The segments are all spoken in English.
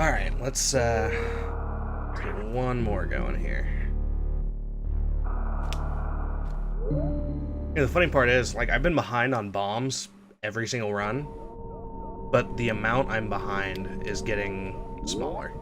Alright, let's get one more going here. Yeah, the funny part is, like, I've been behind on bombs every single run, but the amount I'm behind is getting smaller.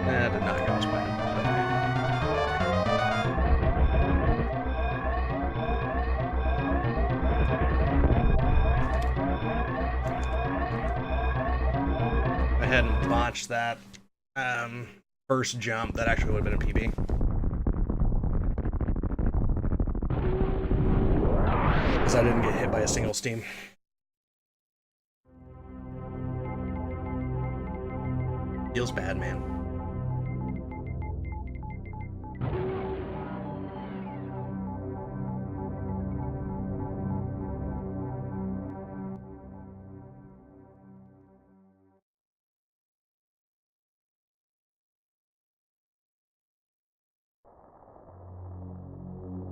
That did not go as planned. I hadn't botched that first jump, that actually would have been a PB. Because I didn't get hit by a single steam. Feels bad, man.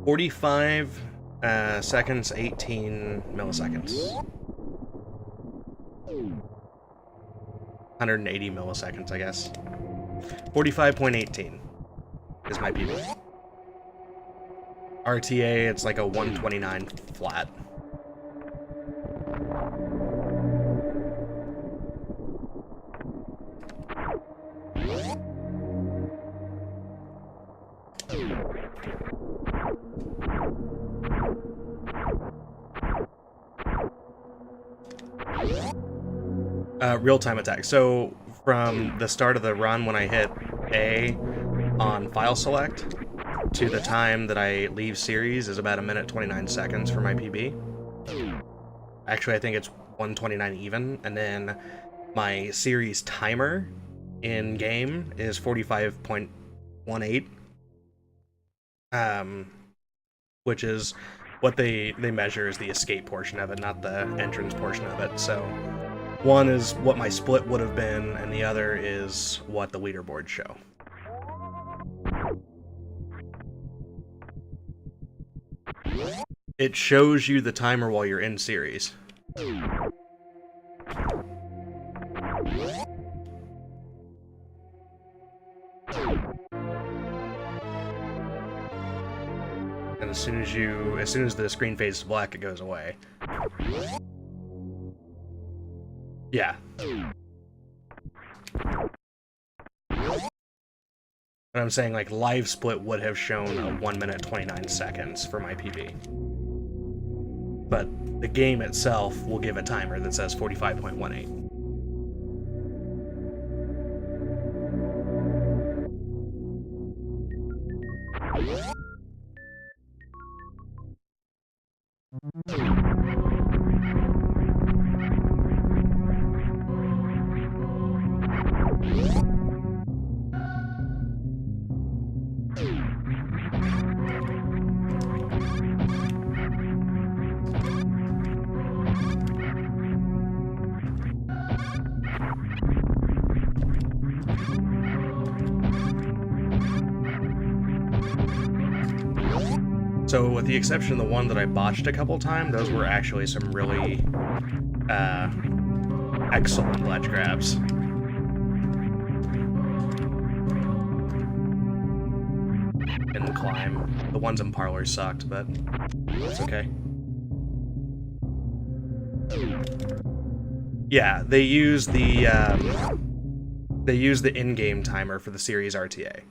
"45 seconds, 18 milliseconds. 180 milliseconds, I guess. 45.18 is my PB. RTA, it's like a 129 flat. Real-time attack. So from the start of the run, when I hit A on file select to the time that I leave series is about 1 minute 29 seconds for my PB. Actually, I think it's 129 even, and then my series timer in game is 45.18, which is what they measure as the escape portion of it, not the entrance portion of it. So one is what my split would have been, and the other is what the leaderboards show. It shows you the timer while you're in series. And as soon as the screen fades to black, it goes away. Yeah. But I'm saying, like, live split would have shown a 1 minute 29 seconds for my PB. But the game itself will give a timer that says 45.18. So, with the exception of the one that I botched a couple times, those were actually some really excellent ledge grabs. And some climb. The ones in Parlor sucked, but that's okay. Yeah, they use the in-game timer for the series RTA.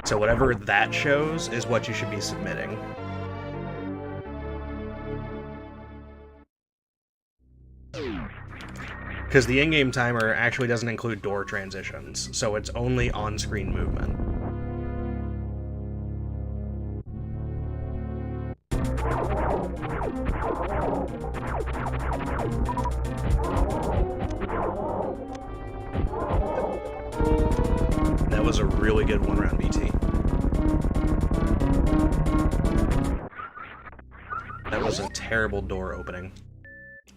So whatever that shows is what you should be submitting. Because the in-game timer actually doesn't include door transitions, so it's only on-screen movement. That was a really good one-round BT. That was a terrible door opening.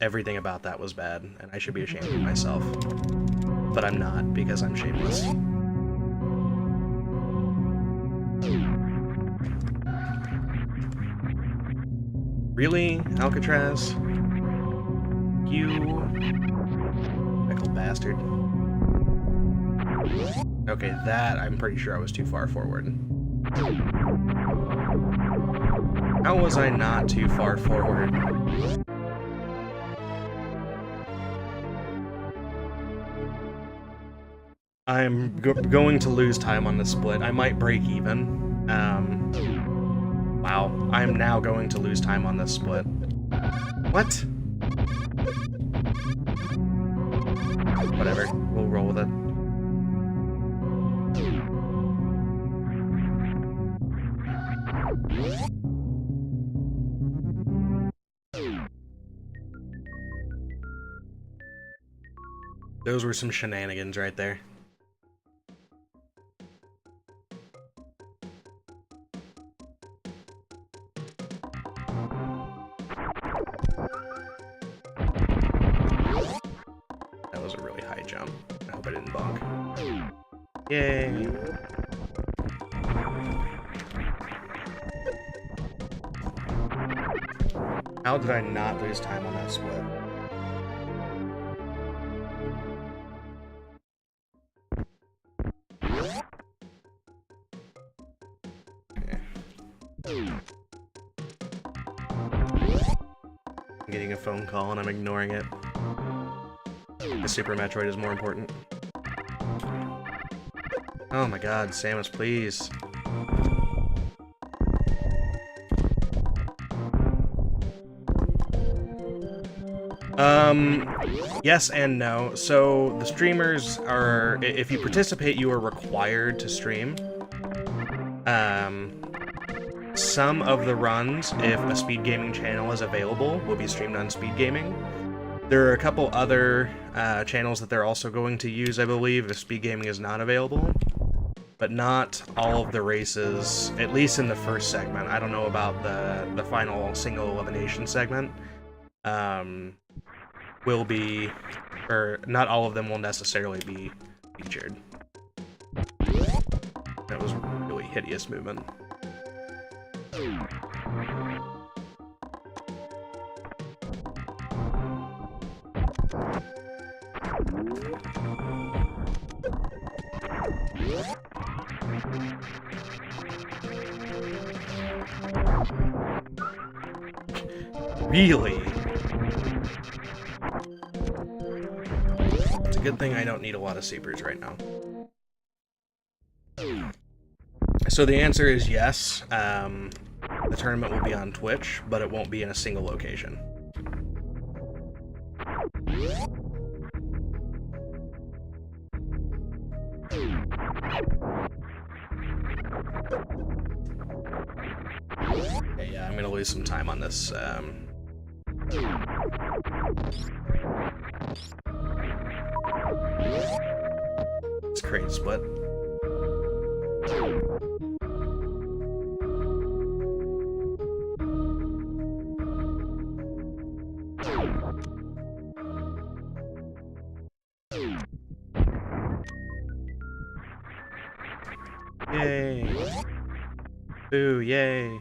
Everything about that was bad, and I should be ashamed of myself. But I'm not, because I'm shameless. Really, Alcatraz? You... fickle bastard. Okay, that I'm pretty sure I was too far forward. How was I not too far forward? I'm going to lose time on the split. I might break even. Wow. I'm now going to lose time on this split. What? Whatever. We'll roll with it. Those were some shenanigans right there. That was a really high jump. I hope I didn't bonk. Yay! How did I not lose time on that split? I'm getting a phone call and I'm ignoring it. The Super Metroid is more important. Oh my god, Samus, please. Yes and no. So the streamers are, if you participate, you are required to stream. Some of the runs, if a speed gaming channel is available, will be streamed on speed gaming. There are a couple other channels that they're also going to use, I believe, if speed gaming is not available. But not all of the races, at least in the first segment. I don't know about the final single elimination segment. Will be, or not all of them will necessarily be featured. That was a really hideous movement. Really? It's a good thing I don't need a lot of supers right now. So the answer is yes. The tournament will be on Twitch, but it won't be in a single location. Okay, yeah, I'm gonna lose some time on this. It's crate split. Yay! Ooh, yay!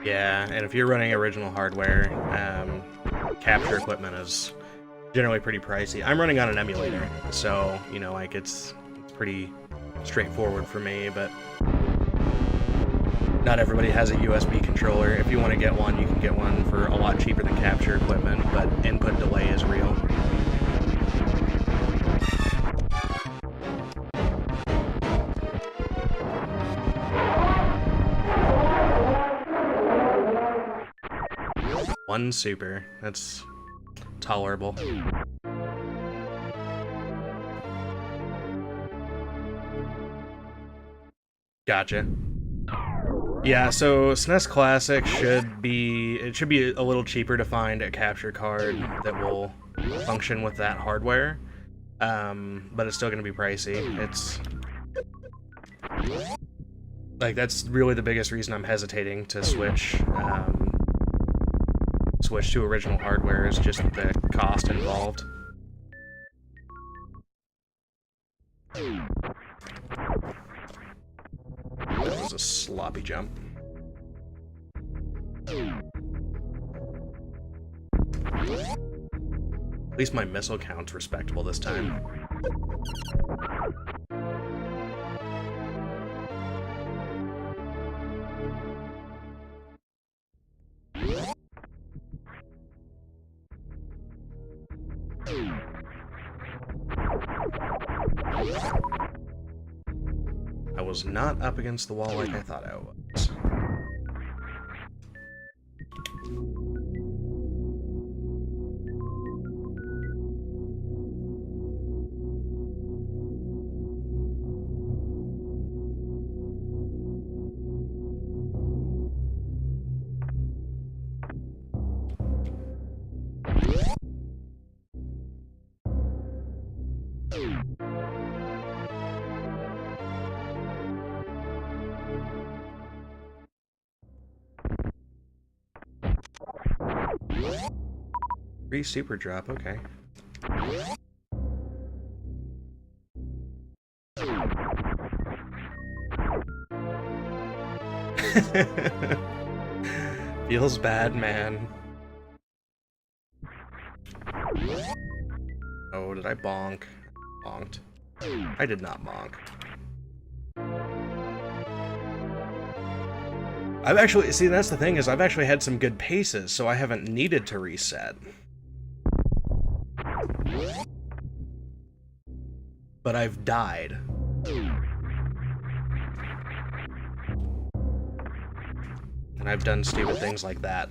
Yeah, and if you're running original hardware, capture equipment is generally pretty pricey. I'm running on an emulator, so, you know, like, it's pretty straightforward for me, but not everybody has a USB controller. If you want to get one, you can get one for a lot cheaper than capture equipment, but input delay is real. One super. That's tolerable. Gotcha. Yeah, so SNES Classic should be a little cheaper to find a capture card that will function with that hardware, but it's still going to be pricey. It's like, that's really the biggest reason I'm hesitating to switch to original hardware, is just the cost involved. That was a sloppy jump. At least my missile count's respectable this time. I was not up against the wall like I thought I was. Free super drop, okay. Feels bad, man. Oh, did I bonk? Bonked. I did not bonk. I've actually, see, that's the thing, is I've actually had some good paces, so I haven't needed to reset. But I've died. And I've done stupid things like that.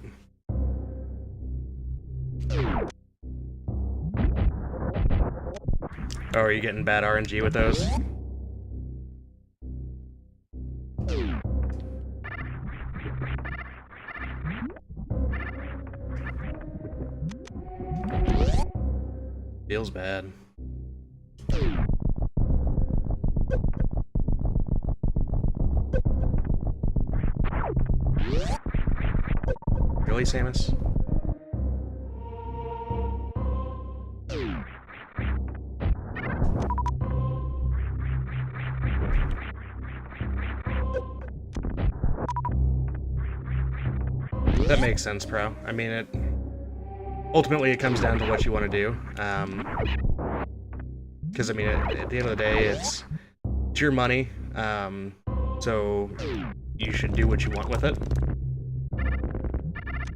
Oh, are you getting bad RNG with those? Feels bad. Really, Samus? That makes sense, Pro. I mean, ultimately it comes down to what you want to do. Because, I mean, at the end of the day, it's your money, so you should do what you want with it.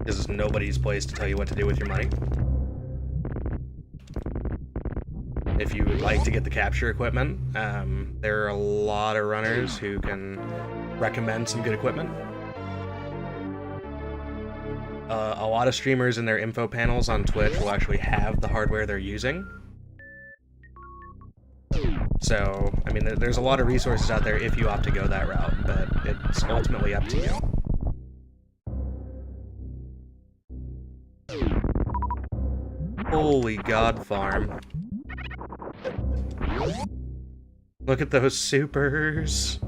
This is nobody's place to tell you what to do with your money. If you would like to get the capture equipment, there are a lot of runners who can recommend some good equipment. A lot of streamers in their info panels on Twitch will actually have the hardware they're using. So, I mean, there's a lot of resources out there if you opt to go that route, but it's ultimately up to you. Holy God farm. Look at those supers.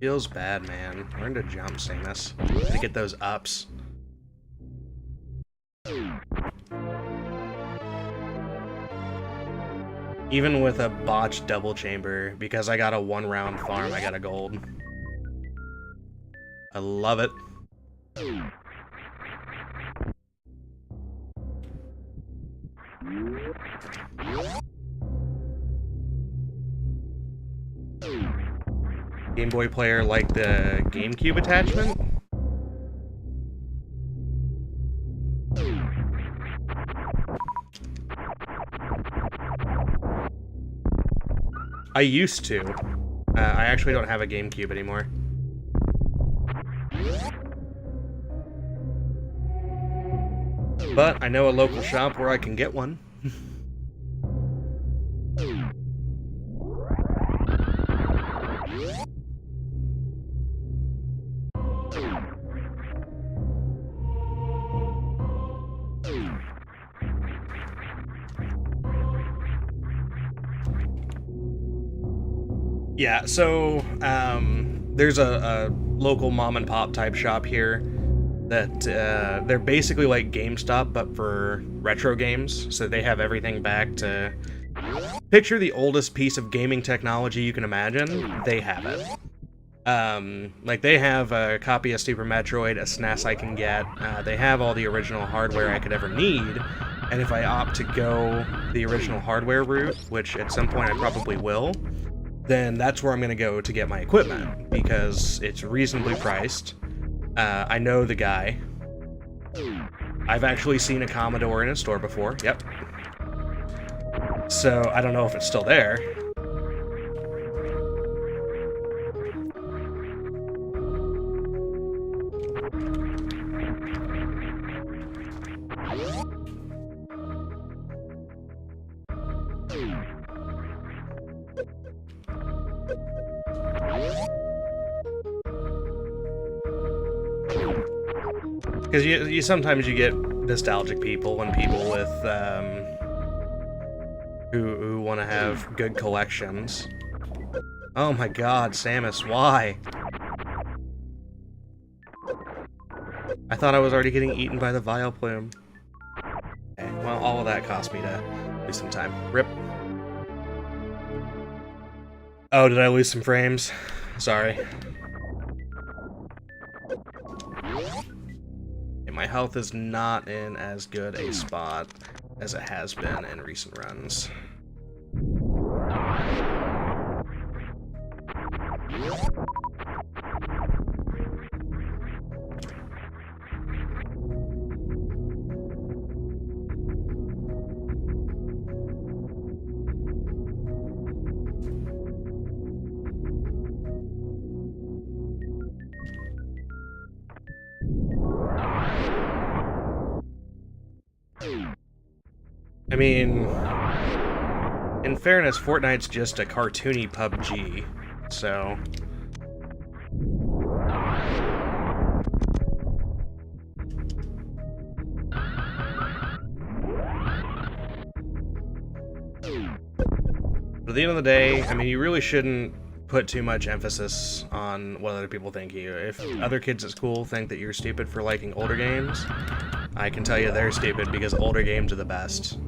Feels bad, man. Learn to jump, Samus. To get those ups. Even with a botched double chamber, because I got a 1-round farm, I got a gold. I love it. Game Boy player like the GameCube attachment? I used to. I actually don't have a GameCube anymore. But I know a local shop where I can get one. Yeah, so there's a local mom and pop type shop here that they're basically like GameStop but for retro games. So they have everything back to picture the oldest piece of gaming technology you can imagine. They have it. Like they have a copy of Super Metroid, a SNES I can get. They have all the original hardware I could ever need. And if I opt to go the original hardware route, which at some point I probably will, then that's where I'm going to go to get my equipment, because it's reasonably priced. I know the guy. I've actually seen a Commodore in a store before, yep. So, I don't know if it's still there. Because you sometimes you get nostalgic people and people with who want to have good collections. Oh my God, Samus, why? I thought I was already getting eaten by the Vileplume. Okay, well, all of that cost me to lose some time. Rip. Oh, did I lose some frames? Sorry. My health is not in as good a spot as it has been in recent runs. I mean, in fairness, Fortnite's just a cartoony PUBG, so... But at the end of the day, I mean, you really shouldn't put too much emphasis on what other people think of you. If other kids at school think that you're stupid for liking older games, I can tell you they're stupid, because older games are the best.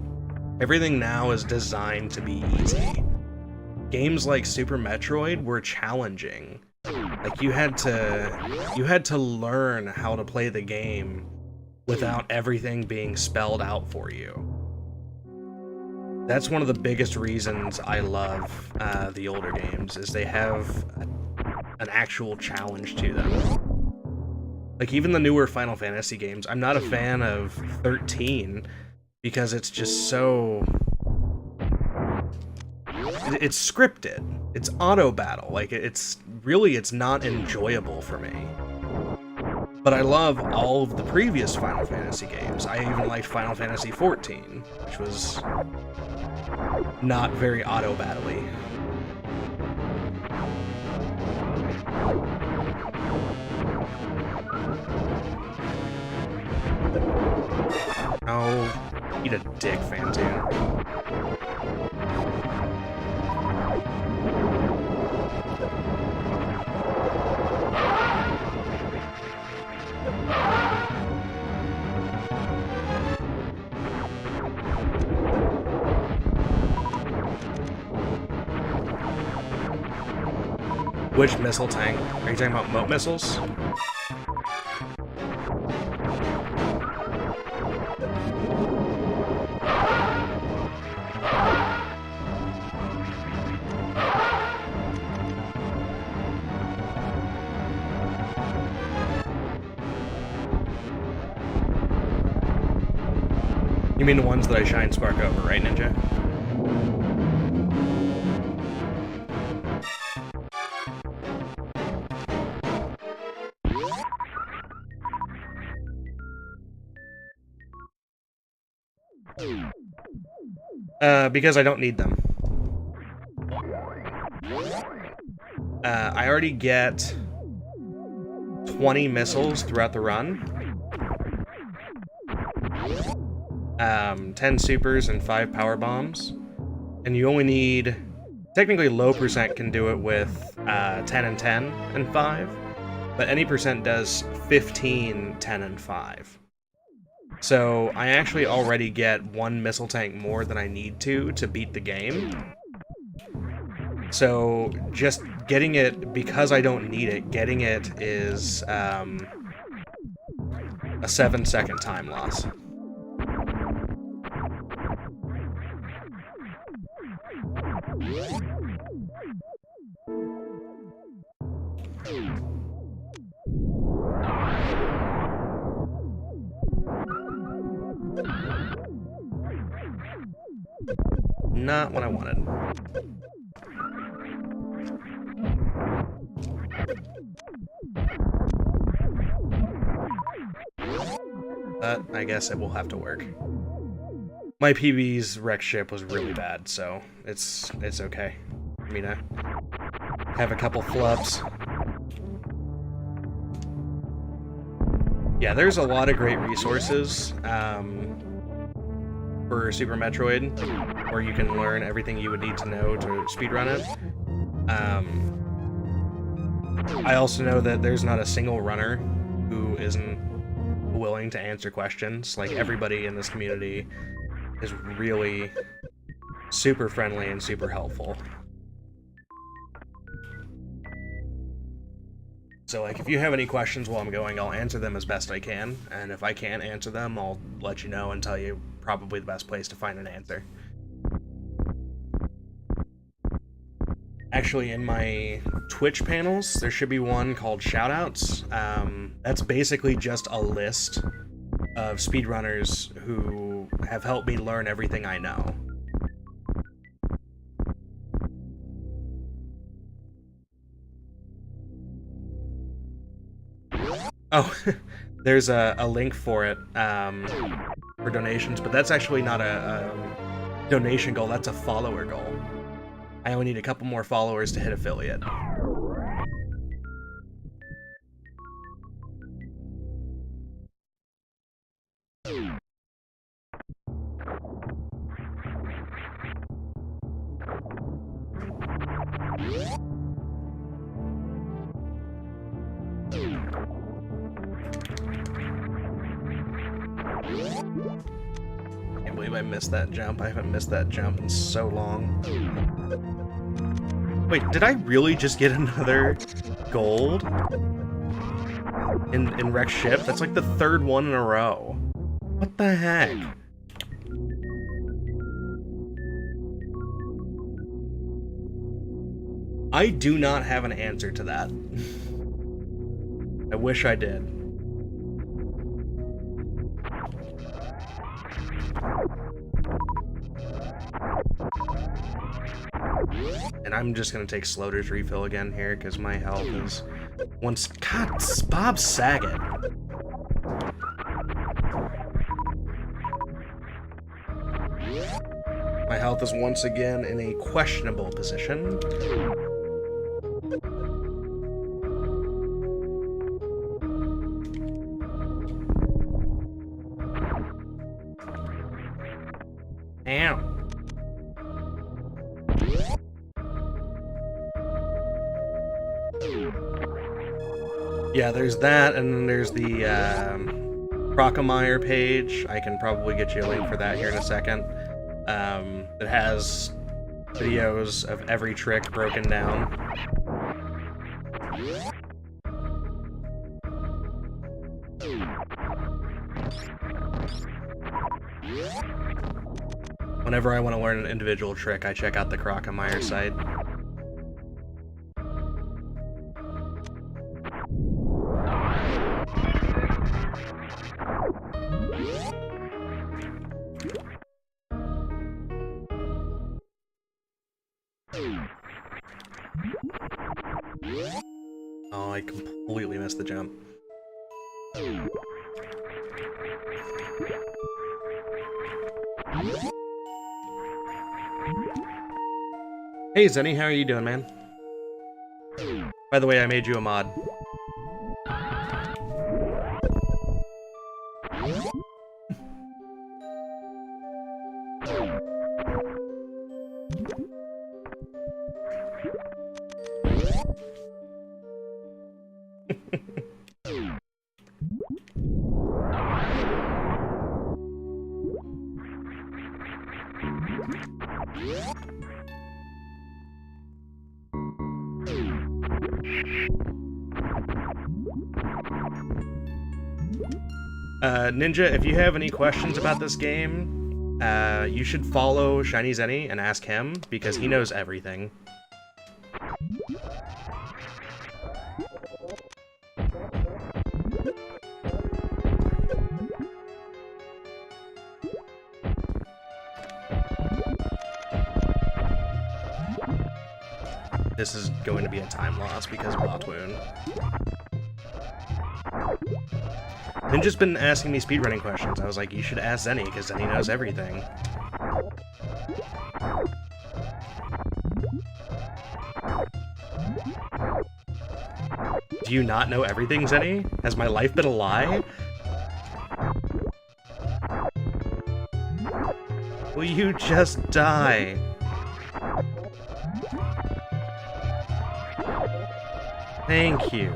Everything now is designed to be easy. Games like Super Metroid were challenging. Like, you had to learn how to play the game without everything being spelled out for you. That's one of the biggest reasons I love the older games, is they have an actual challenge to them. Like, even the newer Final Fantasy games, I'm not a fan of 13, because it's just so... It's scripted. It's auto-battle. Like, it's not enjoyable for me. But I love all of the previous Final Fantasy games. I even liked Final Fantasy 14, which was not very auto-battly. Oh, eat a dick, Fantoon. Which missile tank? Are you talking about moat missiles? You mean the ones that I shine spark over, right, Ninja? Because I don't need them. I already get 20 missiles throughout the run. 10 supers and 5 power bombs. And you only need... Technically, low percent can do it with 10 and 10 and 5. But any percent does 15, 10, and 5. So I actually already get 1 missile tank more than I need to beat the game. So just getting it, because I don't need it, getting it is a 7-second time loss. Not what I wanted. But I guess it will have to work. My PB's wreck ship was really bad, so it's okay for me to have a couple flubs. Yeah, there's a lot of great resources for Super Metroid, where you can learn everything you would need to know to speedrun it. I also know that there's not a single runner who isn't willing to answer questions. Like, everybody in this community is really super friendly and super helpful. So, like, if you have any questions while I'm going, I'll answer them as best I can, and if I can't answer them, I'll let you know and tell you probably the best place to find an answer. Actually, in my Twitch panels, there should be one called Shoutouts. That's basically just a list of speedrunners who have helped me learn everything I know. Oh, there's a link for it for donations, but that's actually not a donation goal, that's a follower goal. I only need a couple more followers to hit affiliate. Can't believe I missed that jump. I haven't missed that jump in so long. Wait, did I really just get another gold in Wreck Ship? That's like the third one in a row. What the heck? I do not have an answer to that. I wish I did. And I'm just gonna take Sloter's refill again here, because my health is... Once... God, Bob Saget! My health is once again in a questionable position. Ow. Yeah, there's that, and then there's the Crocomire page. I can probably get you a link for that here in a second. It has videos of every trick broken down. Whenever I want to learn an individual trick, I check out the Crocomire site. Oh, I completely missed the jump. Hey Zenny, how are you doing, man? By the way, I made you a mod. Ninja, if you have any questions about this game, you should follow Shiny Zenny and ask him, because he knows everything. This is going to be a time loss because of Botwoon. Ninja's been asking me speedrunning questions. I was like, you should ask Zenny, because Zenny knows everything. Do you not know everything, Zenny? Has my life been a lie? Will you just die? Thank you.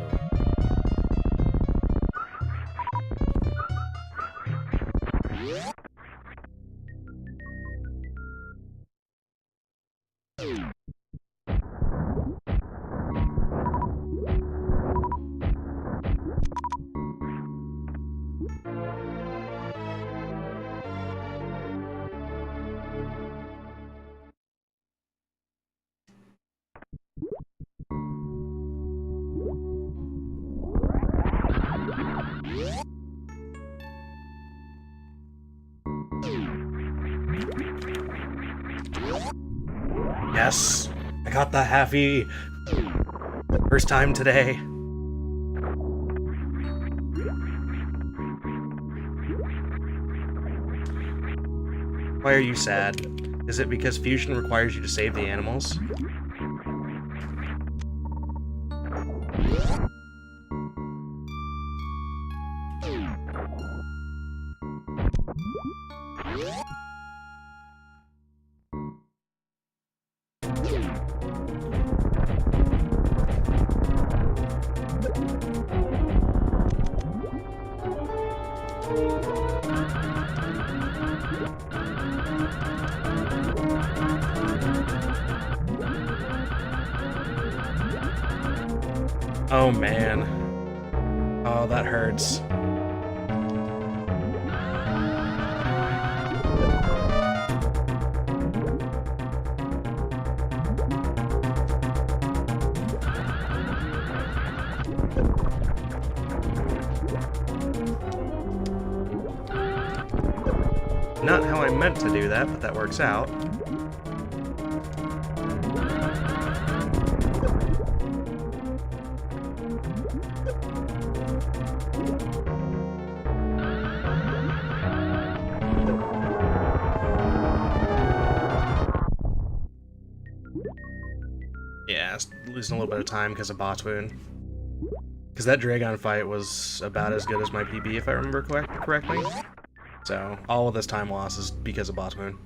Yes, I got the halfie. First time today. Why are you sad? Is it because fusion requires you to save the animals? Oh man. Oh, that hurts. Not how I meant to do that, but that works out. Yeah, losing a little bit of time because of boss wound. Because that Dragon fight was about as good as my PB, if I remember correctly. So, all of this time loss is because of boss wound.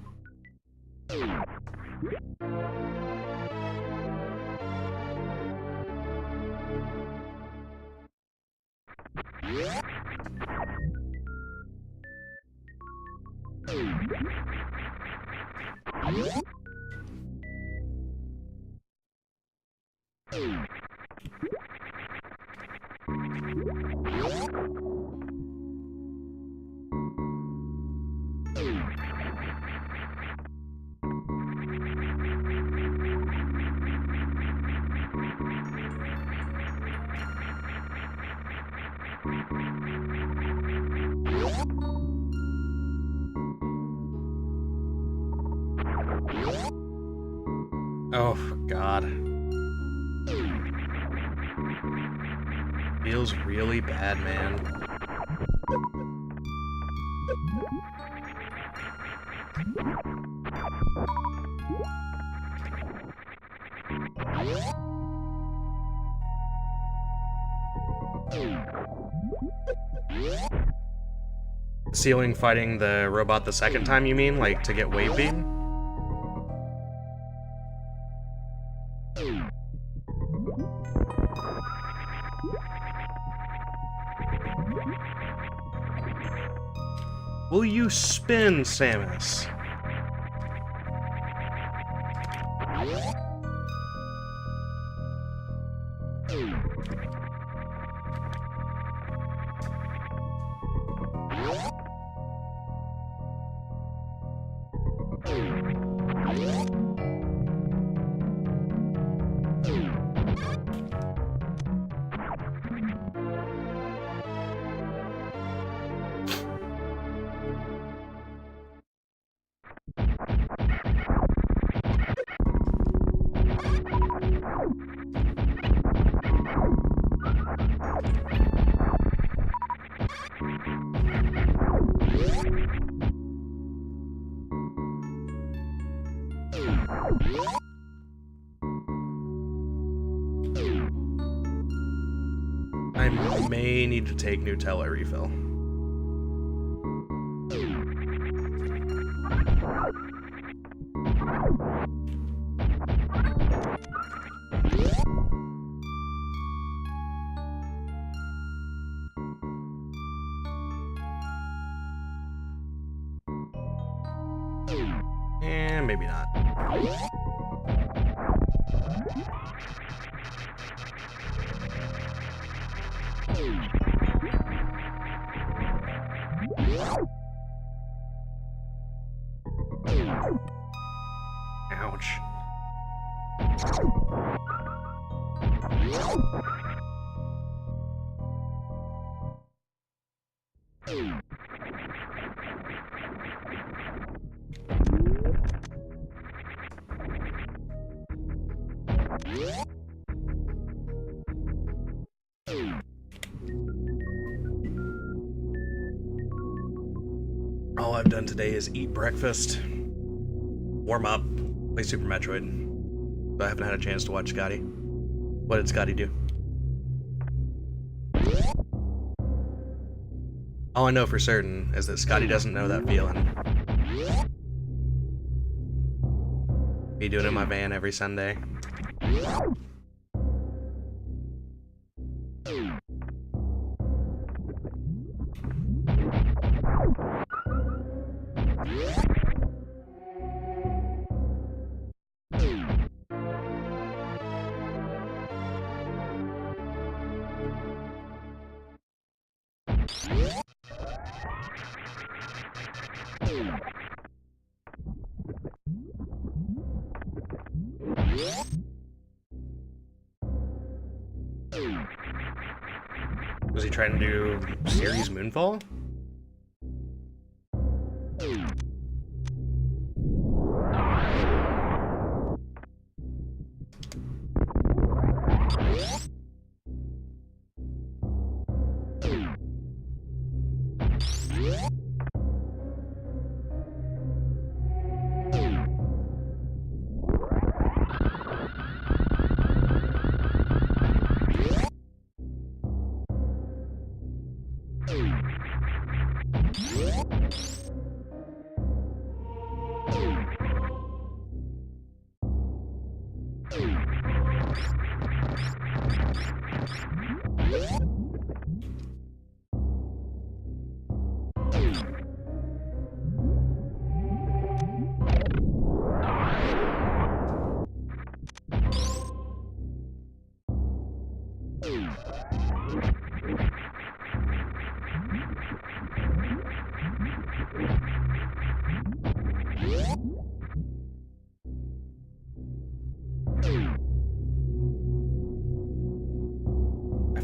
Oh, God. Feels really bad, man. Ceiling fighting the robot the second time, you mean? Like, to get wave beam? Will you spin, Samus? I may need to take Nutella refill. And maybe not. Ouch. All I've done today is eat breakfast, warm up, play Super Metroid. So I haven't had a chance to watch Scotty. What did Scotty do? All I know for certain is that Scotty doesn't know that feeling. Be doing it in my van every Sunday. Was he trying to do series Moonfall?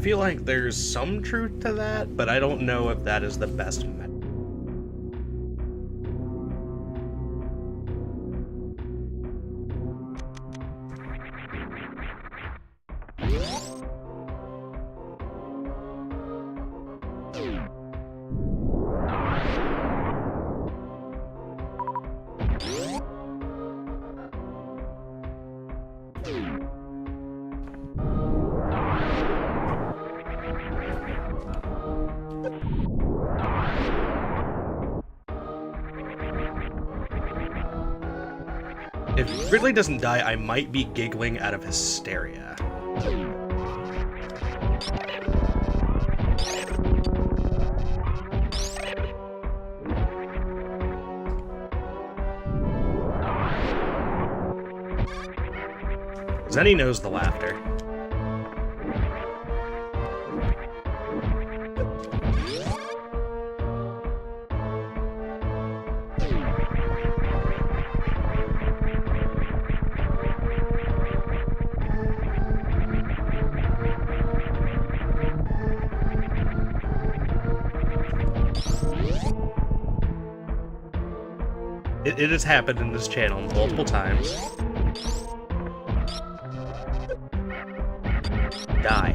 feel like there's some truth to that, but I don't know if that is the best method. If Ridley doesn't die, I might be giggling out of hysteria. Zenny knows the laughter. It has happened in this channel multiple times. Die.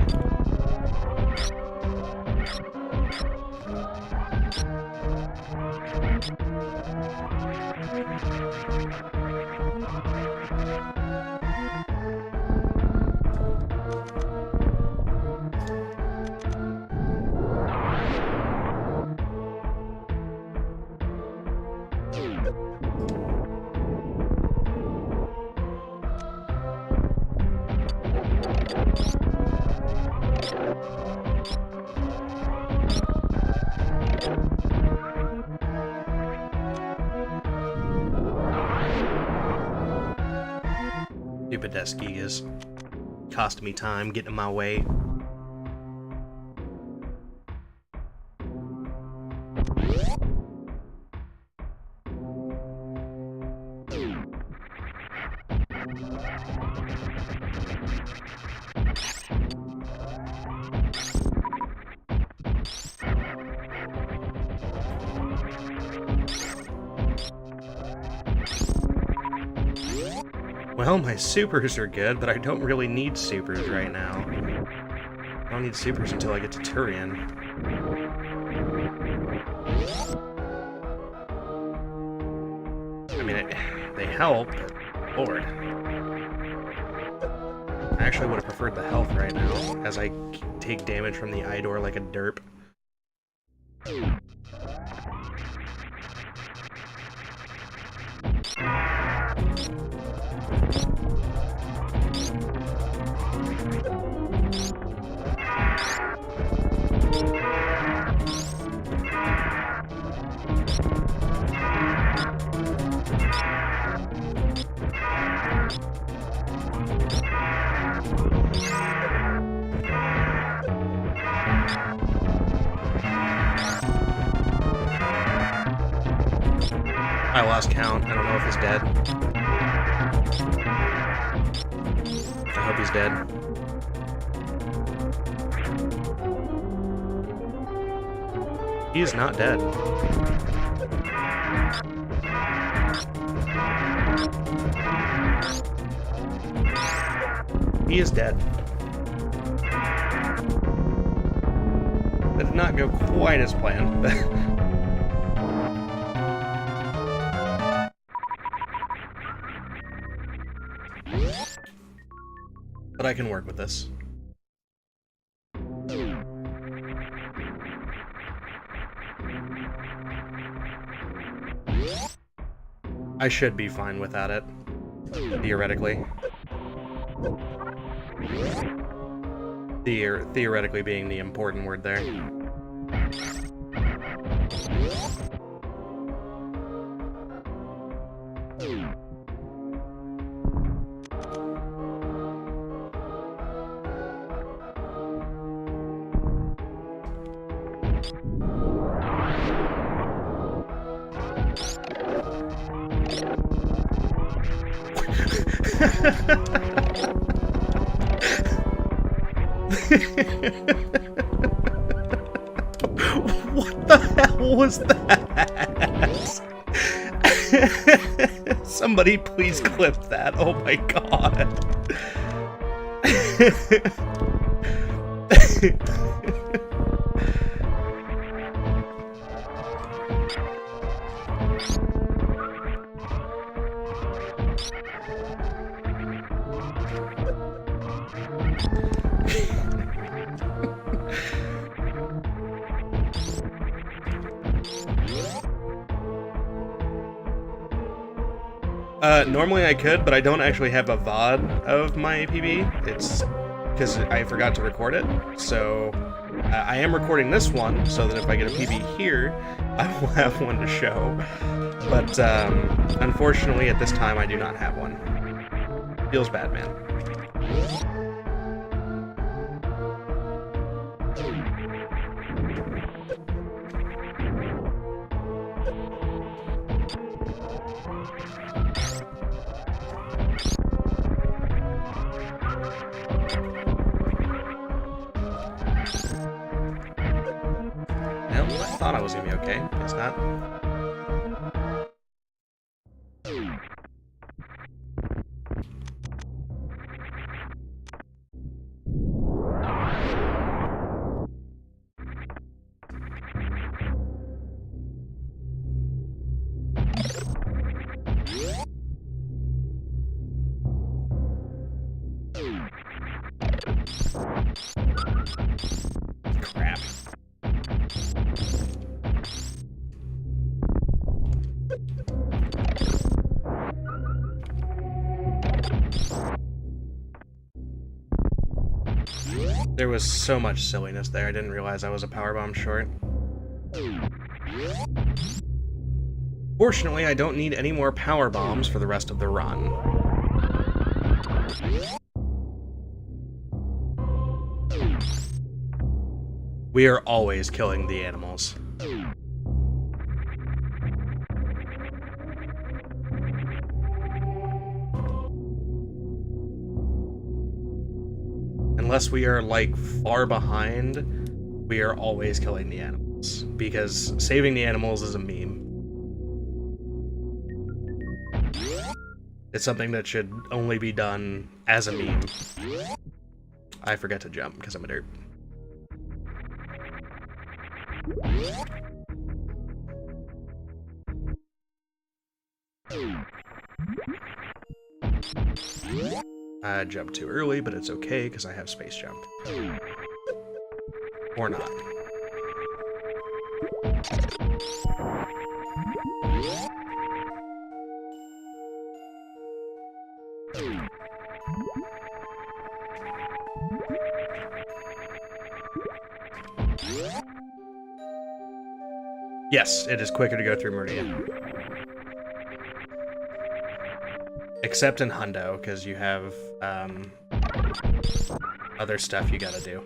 Stupid desk gigas. Cost me time, getting in my way. Well, my supers are good, but I don't really need supers right now. I don't need supers until I get to Turian. I mean, they help, but Lord. I actually would have preferred the health right now, as I take damage from the Idor like a derp. I lost count. I don't know if he's dead. I hope he's dead. He is not dead. He is dead. That did not go quite as planned. But I can work with this. I should be fine without it, theoretically. Theoretically being the important word there. What the hell was that? Somebody please clip that. Oh my god. Normally I could, but I don't actually have a VOD of my PB. It's because I forgot to record it. So I am recording this one so that if I get a PB here, I will have one to show. But unfortunately, at this time, I do not have one. Feels bad, man. Well, I thought I was gonna be okay. Guess not. Crap. There was so much silliness there. I didn't realize I was a powerbomb short. Fortunately, I don't need any more power bombs for the rest of the run. We are always killing the animals. Unless we are, like, far behind, we are always killing the animals. Because saving the animals is a meme. It's something that should only be done as a meme. I forget to jump because I'm a derp. I jumped too early, but it's okay because I have space jump. Or not. Yes, it is quicker to go through Meridian. Except in Hundo, because you have other stuff you gotta do.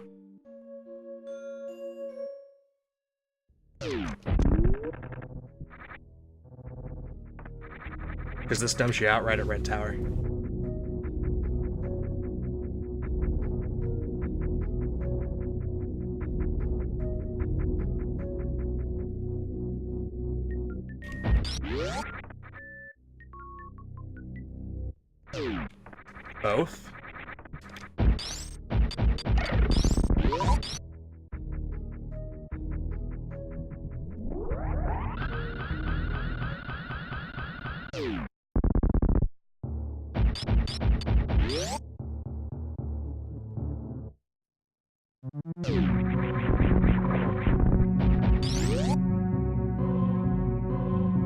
Because this dumps you out right at Red Tower. Both?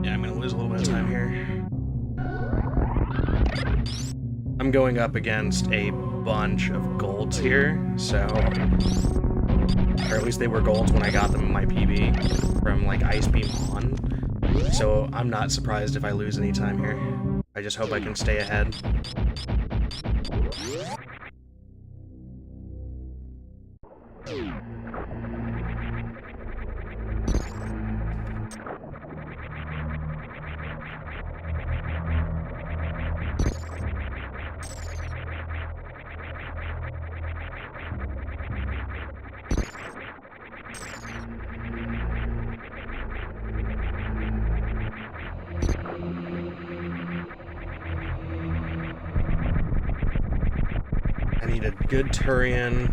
Yeah, I'm gonna lose a little bit of time here. I'm going up against a bunch of golds here, so... Or at least they were golds when I got them in my PB from, like, Ice Beam on. So I'm not surprised if I lose any time here. I just hope I can stay ahead. I need a good Turian,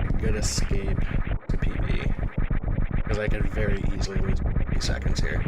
a good escape to PB, because I could very easily lose 30 seconds here.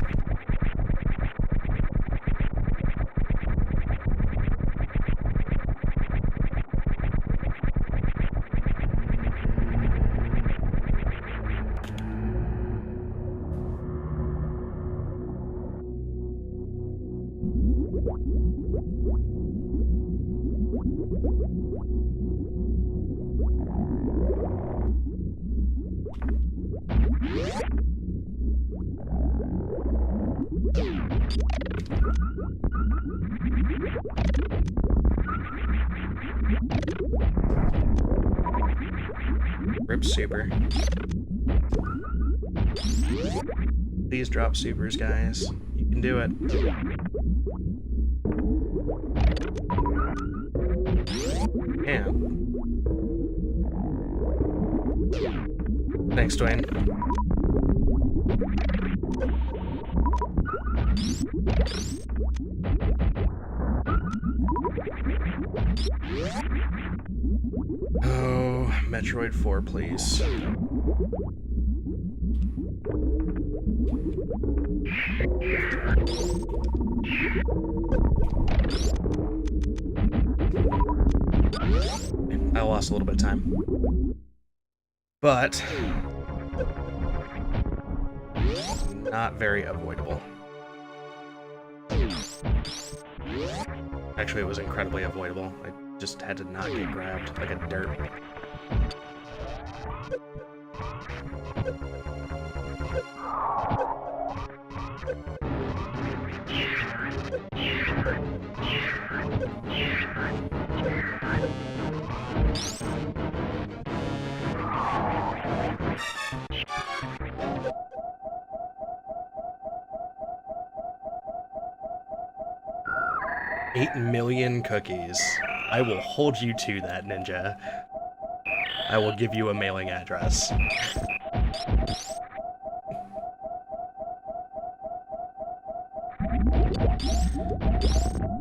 Rip super. Please drop supers, guys. You can do it. And thanks, Dwayne. Oh, Metroid 4, please. I lost a little bit of time. But not very avoidable. Actually, it was incredibly avoidable. I just had to not get grabbed like a dirt. $8 million cookies. I will hold you to that, Ninja. I will give you a mailing address.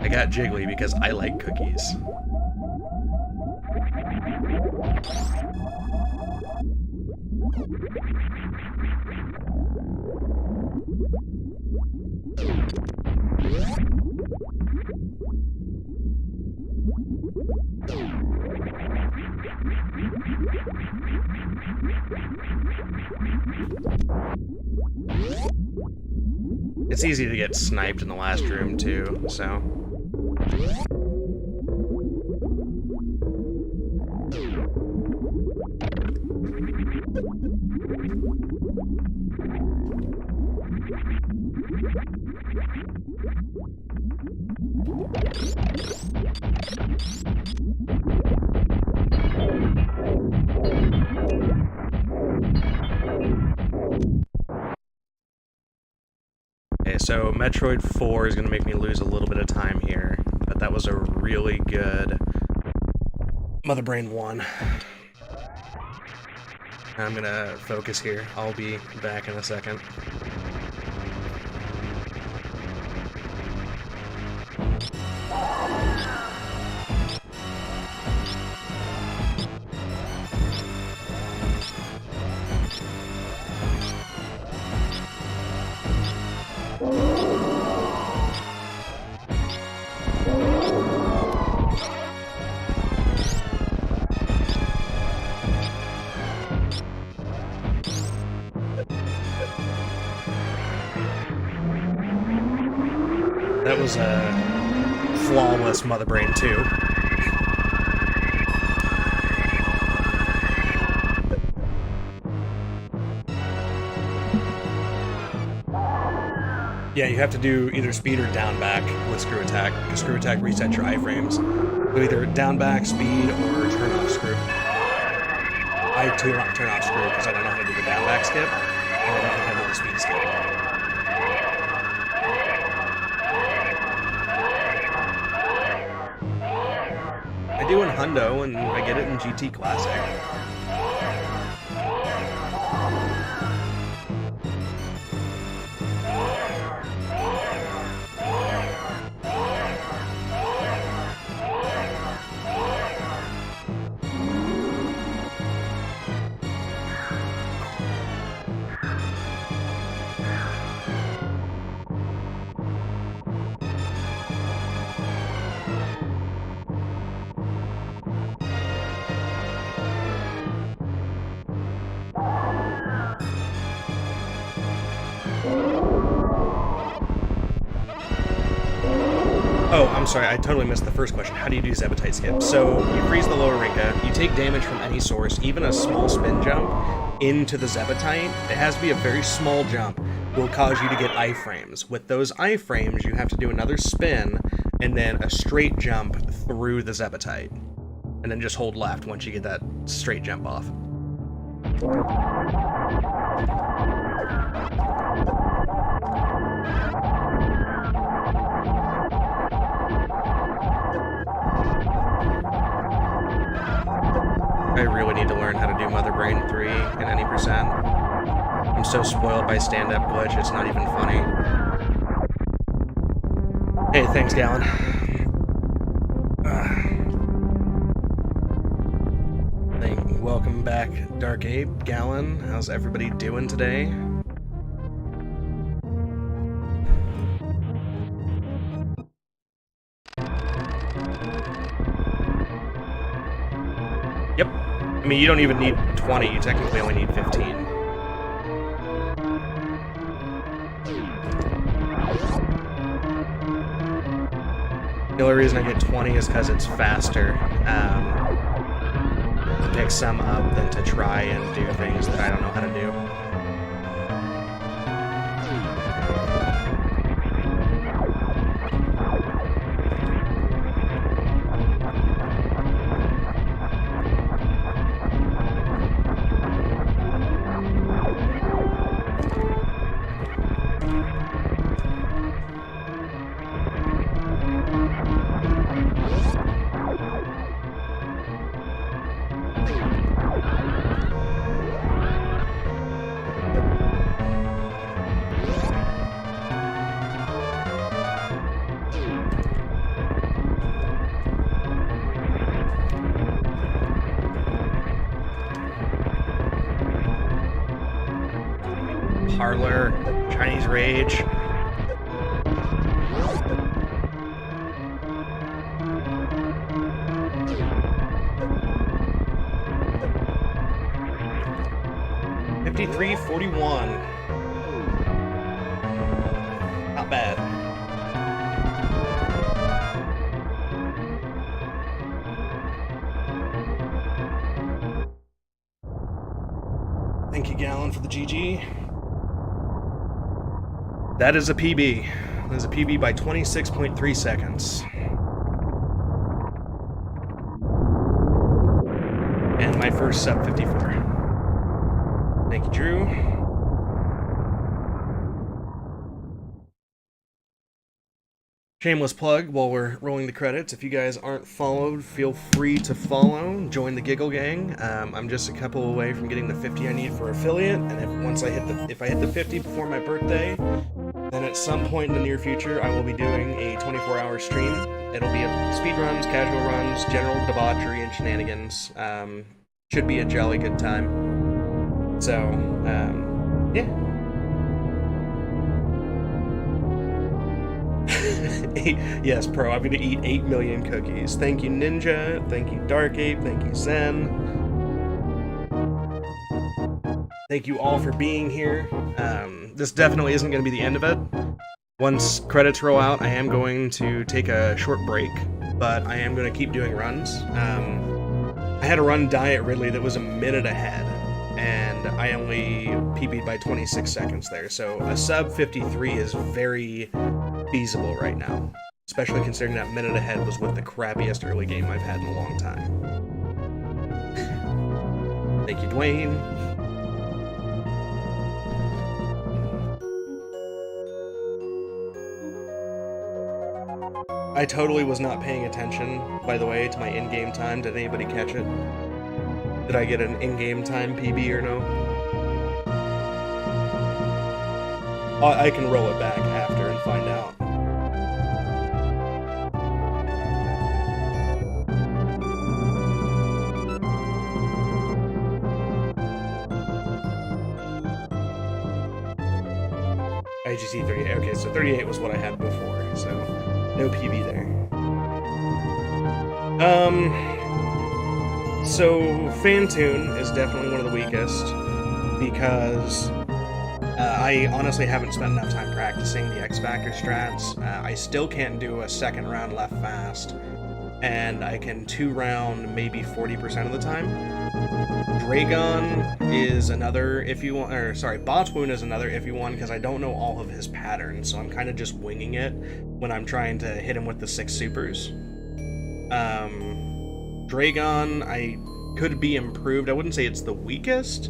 I got Jiggly because I like cookies. It's easy to get sniped in the last room, too, so... Okay, so Metroid 4 is going to make me lose a little bit of time here, but that was a really good Mother Brain 1. I'm going to focus here. I'll be back in a second. That was a flawless Mother Brain 2. Yeah, you have to do either speed or down back with screw attack, because screw attack resets your iframes. So either down back, speed, or turn off screw. I turn off screw because I don't know how to do the down back skip, and I don't know how to do the speed skip. I do in Hundo, and I get it in GT Classic. Oh, I'm sorry, I totally missed the first question. How do you do Zebetite skip? So you freeze the lower Ringa, you take damage from any source, even a small spin jump, into the Zebetite. It has to be a very small jump. It will cause you to get iframes. With those iframes, you have to do another spin, and then a straight jump through the Zebetite. And then just hold left once you get that straight jump off. I really need to learn how to do Mother Brain 3 in any percent. I'm so spoiled by stand-up glitch, it's not even funny. Hey, thanks, Gallon. Welcome back, Dark Ape, Gallon. How's everybody doing today? Yep. I mean, you don't even need 20, you technically only need 15. The only reason I get 20 is because it's faster to pick some up than to try and do things that I don't know how to do. Parlor, Chinese Rage. $53.41. Not bad. Thank you, Gallon, for the GG. That is a PB. That is a PB by 26.3 seconds. And my first sub 54. Thank you, Drew. Shameless plug while we're rolling the credits. If you guys aren't followed, feel free to follow. Join the Giggle Gang. I'm just a couple away from getting the 50 I need for affiliate, and if I hit the 50 before my birthday, then at some point in the near future, I will be doing a 24-hour stream. It'll be speed runs, casual runs, general debauchery, and shenanigans. Should be a jolly good time. So, yeah. Yes, Pro, I'm gonna eat 8 million cookies. Thank you, Ninja. Thank you, Dark Ape. Thank you, Zen. Thank you all for being here. This definitely isn't going to be the end of it. Once credits roll out, I am going to take a short break, but I am going to keep doing runs. I had a run die at Ridley that was a minute ahead, and I only PB'd by 26 seconds there, so a sub 53 is very feasible right now, especially considering that minute ahead was with the crappiest early game I've had in a long time. Thank you, Dwayne. I totally was not paying attention, by the way, to my in-game time. Did anybody catch it? Did I get an in-game time PB or no? I can roll it back after and find out. IGC 38. Okay, so 38 was what I had before, so no PB there. So Fantune is definitely one of the weakest because I honestly haven't spent enough time practicing the X Factor strats. I still can't do a second round left fast, and I can 2-round maybe 40% of the time. Dragon is another if you want, or sorry, Bot's Wound is another if you want, because I don't know all of his patterns, so I'm kind of just winging it when I'm trying to hit him with the 6 supers. Dragon, I could be improved. I wouldn't say it's the weakest,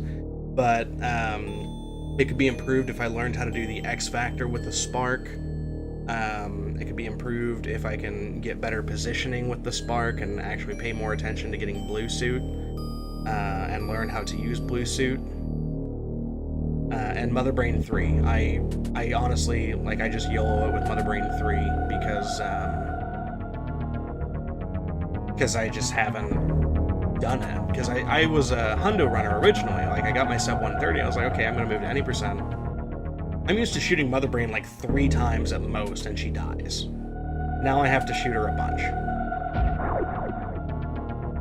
but it could be improved if I learned how to do the X Factor with the Spark. It could be improved if I can get better positioning with the Spark and actually pay more attention to getting Blue Suit, and learn how to use Blue Suit. And Mother Brain 3. I honestly, like, I just YOLO it with Mother Brain 3 because I just haven't done it. Because I was a Hundo runner originally. Like, I got my sub 130. I was like, okay, I'm going to move to any percent. I'm used to shooting Mother Brain like 3 times at most, and she dies. Now I have to shoot her a bunch.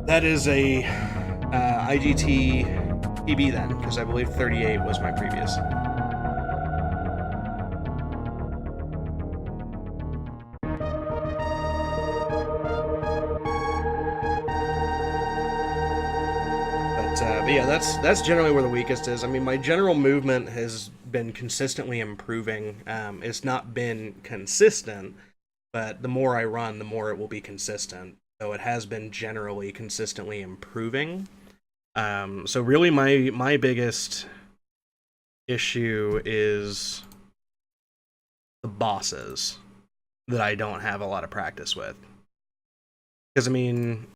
That is a IGT PB then, because I believe 38 was my previous. But yeah, that's generally where the weakest is. I mean, my general movement has been consistently improving. It's not been consistent, but the more I run, the more it will be consistent. So it has been generally consistently improving. So really my biggest issue is the bosses that I don't have a lot of practice with. Because, I mean,